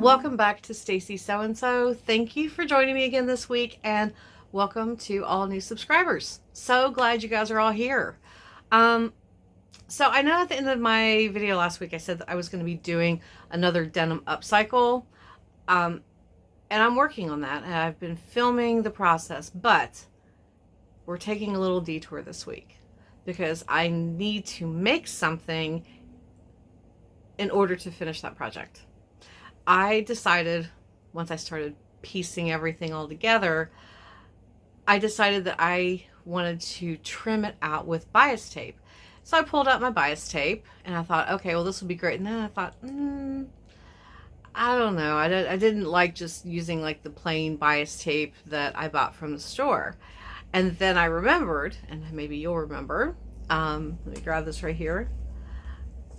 Welcome back to Stacy So and So. Thank you for joining me again this week, and welcome to all new subscribers. So glad you guys are all here. So I know at the end of my video last week I said that I was going to be doing another denim upcycle, and I'm working on that, and I've been filming the process, but we're taking a little detour this week because I need to make something in order to finish that project. I decided, once I started piecing everything all together, I decided that I wanted to trim it out with bias tape. So I pulled out my bias tape and I thought, okay, well, this will be great. And then I thought, I don't know. I didn't like just using like the plain bias tape that I bought from the store. And then I remembered, and maybe you'll remember, let me grab this right here.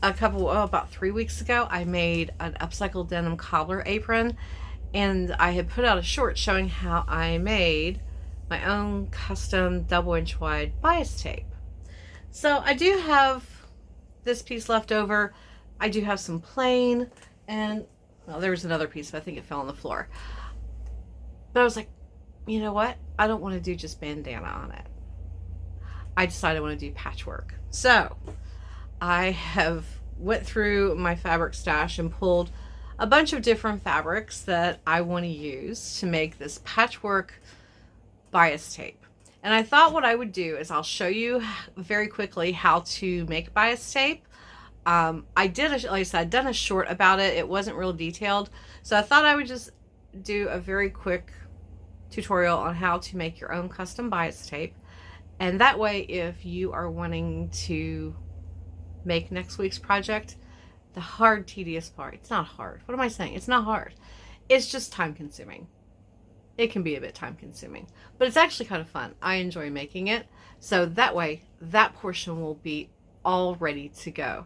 About 3 weeks ago, I made an upcycle denim cobbler apron, and I had put out a short showing how I made my own custom double inch wide bias tape. So I do have this piece left over. I do have some plain, and well, there was another piece, but I think it fell on the floor. But I was like, you know what? I don't want to do just bandana on it. I decided I want to do patchwork. So I have went through my fabric stash and pulled a bunch of different fabrics that I want to use to make this patchwork bias tape. And I thought what I would do is I'll show you very quickly how to make bias tape. Like I said, I'd done a short about it. It wasn't real detailed. So I thought I would just do a very quick tutorial on how to make your own custom bias tape. And that way, if you are wanting to make next week's project, the hard, tedious part, it's not hard. What am I saying? It's not hard. It's just time consuming. It can be a bit time consuming, but it's actually kind of fun. I enjoy making it. So that way, that portion will be all ready to go.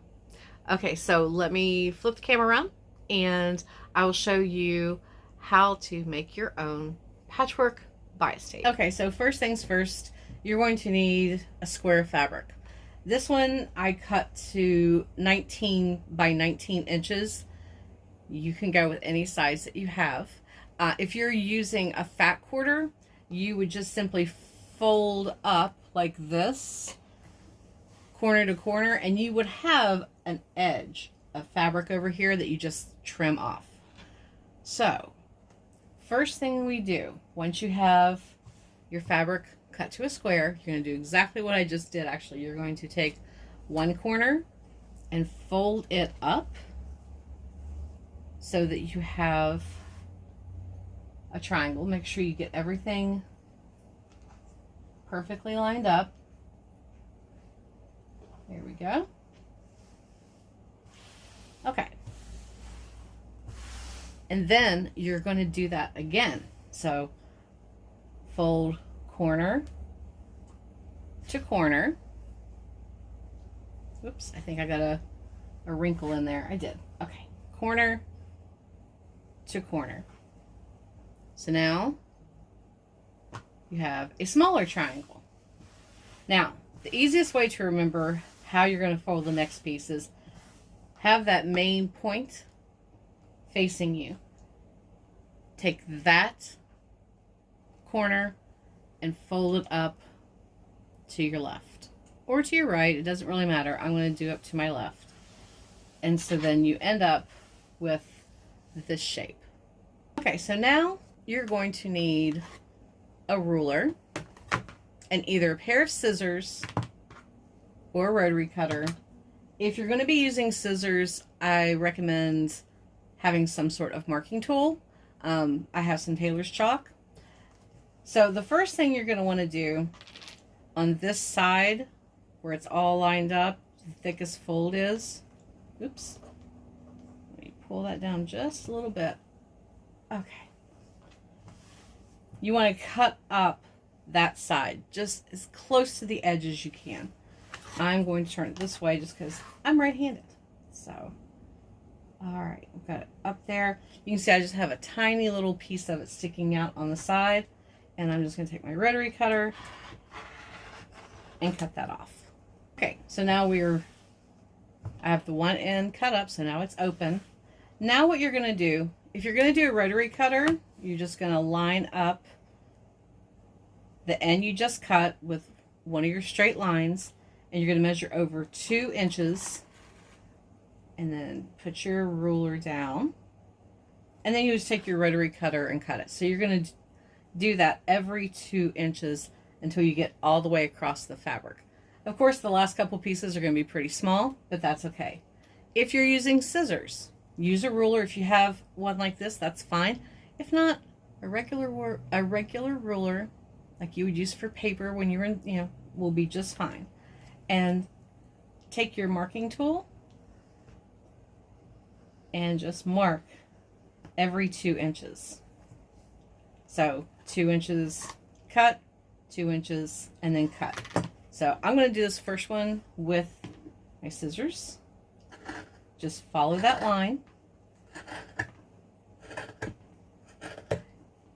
Okay, so let me flip the camera around and I will show you how to make your own patchwork bias tape. Okay, so first things first, you're going to need a square fabric. This one I cut to 19 by 19 inches. You can go with any size that you have. If you're using a fat quarter, you would just simply fold up like this, corner to corner, and you would have an edge of fabric over here that you just trim off. So, first thing we do, once you have your fabric cut to a square, you're going to do exactly what I just did. Actually, you're going to take one corner and fold it up so that you have a triangle. Make sure you get everything perfectly lined up. There we go. Okay. And then you're going to do that again. So fold corner to corner. Oops, I think I got a wrinkle in there. I did. Okay, corner to corner. So now you have a smaller triangle. Now, the easiest way to remember how you're going to fold the next piece is have that main point facing you. Take that corner and fold it up to your left or to your right. It doesn't really matter. I'm going to do up to my left. And so then you end up with this shape. Okay, so now you're going to need a ruler and either a pair of scissors or a rotary cutter. If you're going to be using scissors, I recommend having some sort of marking tool. I have some tailor's chalk. So the first thing you're going to want to do on this side where it's all lined up, the thickest fold is, oops, let me pull that down just a little bit. Okay. You want to cut up that side just as close to the edge as you can. I'm going to turn it this way just because I'm right-handed. So, all right, I've got it up there. You can see I just have a tiny little piece of it sticking out on the side. And I'm just going to take my rotary cutter and cut that off. Okay, so now I have the one end cut up, so now it's open. Now what you're going to do if you're going to do a rotary cutter, you're just going to line up the end you just cut with one of your straight lines, and you're going to measure over 2 inches, and then put your ruler down, and then you just take your rotary cutter and cut it. So you're going to do that every 2 inches until you get all the way across the fabric. Of course, the last couple pieces are going to be pretty small, but that's okay. If you're using scissors, use a ruler. If you have one like this, that's fine. If not, a regular ruler like you would use for paper when you're in, will be just fine. And take your marking tool and just mark every 2 inches. So 2 inches cut, 2 inches, and then cut. So I'm going to do this first one with my scissors. Just follow that line.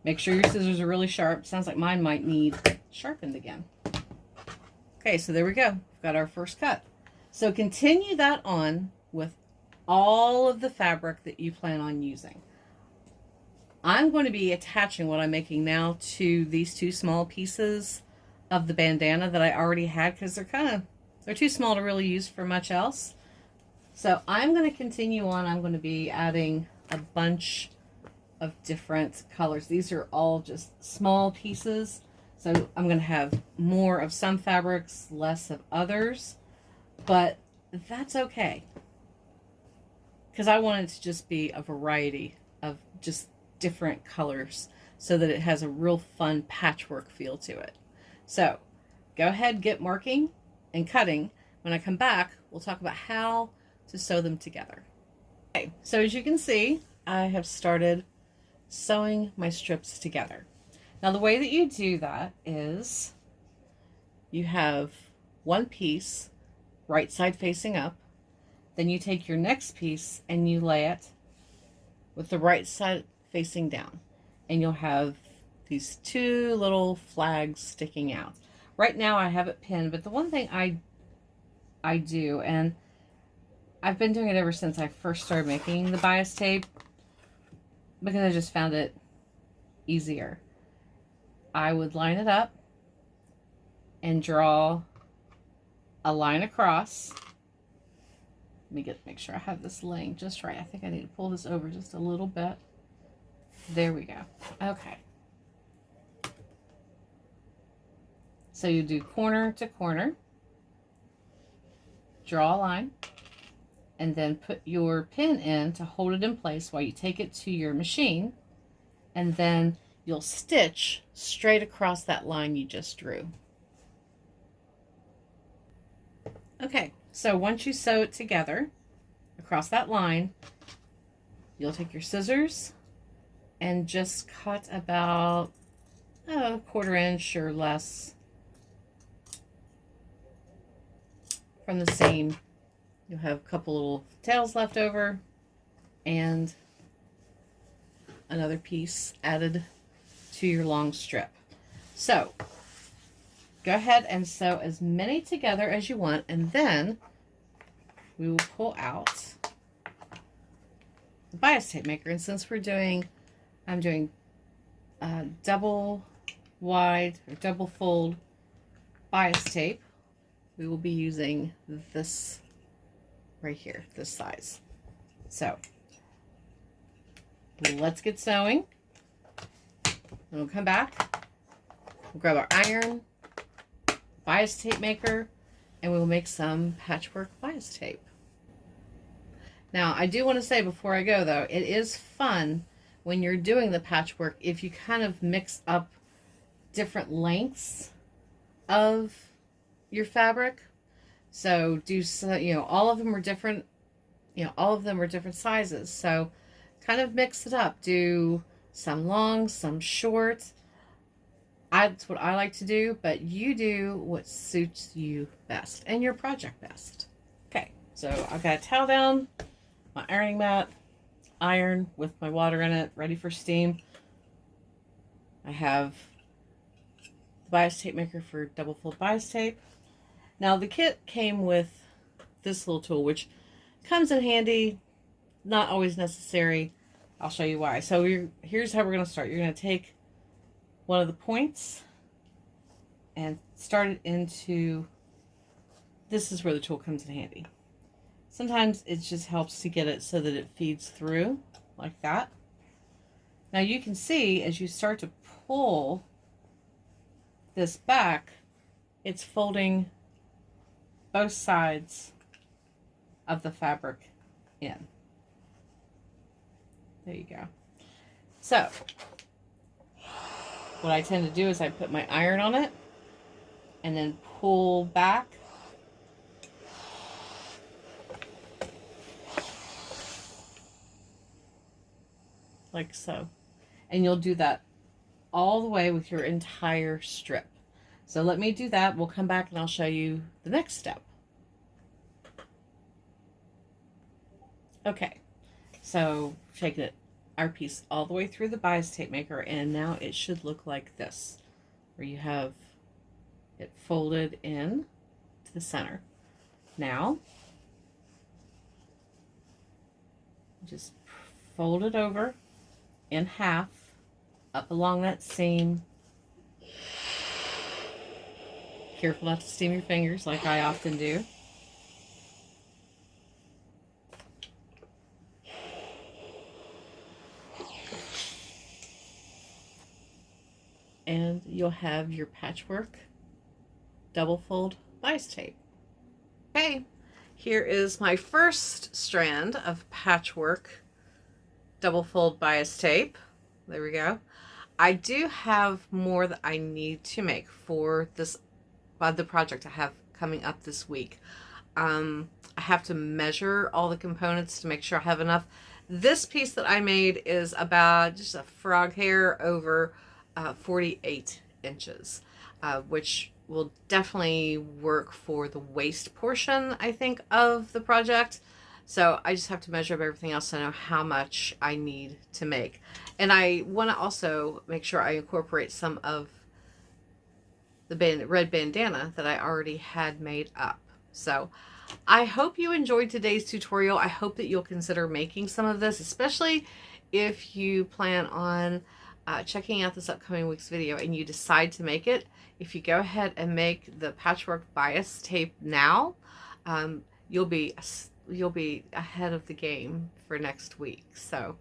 Make sure your scissors are really sharp. Sounds like mine might need sharpened again. Okay, so there we go. We've got our first cut. So continue that on with all of the fabric that you plan on using. I'm going to be attaching what I'm making now to these 2 small pieces of the bandana that I already had, because they're too small to really use for much else. So I'm going to continue on. I'm going to be adding a bunch of different colors. These are all just small pieces. So I'm going to have more of some fabrics, less of others, but that's okay, because I want it to just be a variety of just different colors so that it has a real fun patchwork feel to it. So go ahead, get marking and cutting. When I come back, we'll talk about how to sew them together. Okay, so as you can see, I have started sewing my strips together. Now the way that you do that is you have one piece right side facing up, then you take your next piece and you lay it with the right side facing down, and you'll have these 2 little flags sticking out. Right now I have it pinned, but the one thing I do, and I've been doing it ever since I first started making the bias tape, because I just found it easier. I would line it up and draw a line across. Let me make sure I have this laying just right. I think I need to pull this over just a little bit. There we go. Okay. So you do corner to corner, draw a line, and then put your pin in to hold it in place while you take it to your machine, and then you'll stitch straight across that line you just drew. Okay, so once you sew it together across that line, you'll take your scissors and just cut about a 1/4 inch or less from the seam. You'll have a couple little tails left over and another piece added to your long strip. So go ahead and sew as many together as you want, and then we will pull out the bias tape maker. And since I'm doing double wide or double fold bias tape, we will be using this right here, this size. So let's get sewing. And we'll come back, we'll grab our iron, bias tape maker, and we will make some patchwork bias tape. Now, I do want to say before I go, though, it is fun when you're doing the patchwork if you kind of mix up different lengths of your fabric. So all of them are different, all of them are different sizes. So kind of mix it up. Do some long, some short. That's what I like to do, but you do what suits you best and your project best. Okay, so I've got a towel down, my ironing mat, iron with my water in it, ready for steam. I have the bias tape maker for double fold bias tape. Now the kit came with this little tool, which comes in handy, not always necessary. I'll show you why. So here's how we're going to start. You're going to take one of the points and start it into, this is where the tool comes in handy. Sometimes it just helps to get it so that it feeds through like that. Now you can see as you start to pull this back, it's folding both sides of the fabric in. There you go. So what I tend to do is I put my iron on it and then pull back. Like so. And you'll do that all the way with your entire strip. So let me do that. We'll come back and I'll show you the next step. Okay, so taking it our piece all the way through the bias tape maker, and now it should look like this, where you have it folded in to the center. Now just fold it over in half up along that seam. Careful not to steam your fingers like I often do. And you'll have your patchwork double fold bias tape. Okay, here is my first strand of patchwork double fold bias tape. There we go. I do have more that I need to make for this, the project I have coming up this week. I have to measure all the components to make sure I have enough. This piece that I made is about just a frog hair over 48 inches, which will definitely work for the waist portion, I think, of the project. So I just have to measure up everything else to know how much I need to make. And I want to also make sure I incorporate some of the red bandana that I already had made up. So I hope you enjoyed today's tutorial. I hope that you'll consider making some of this, especially if you plan on checking out this upcoming week's video and you decide to make it. If you go ahead and make the patchwork bias tape now, you'll be ahead of the game for next week. So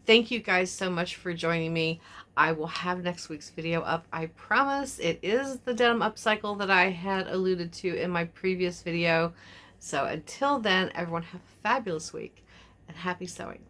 thank you guys so much for joining me. I will have next week's video up. I promise. It is the denim upcycle that I had alluded to in my previous video. So until then, everyone have a fabulous week and happy sewing.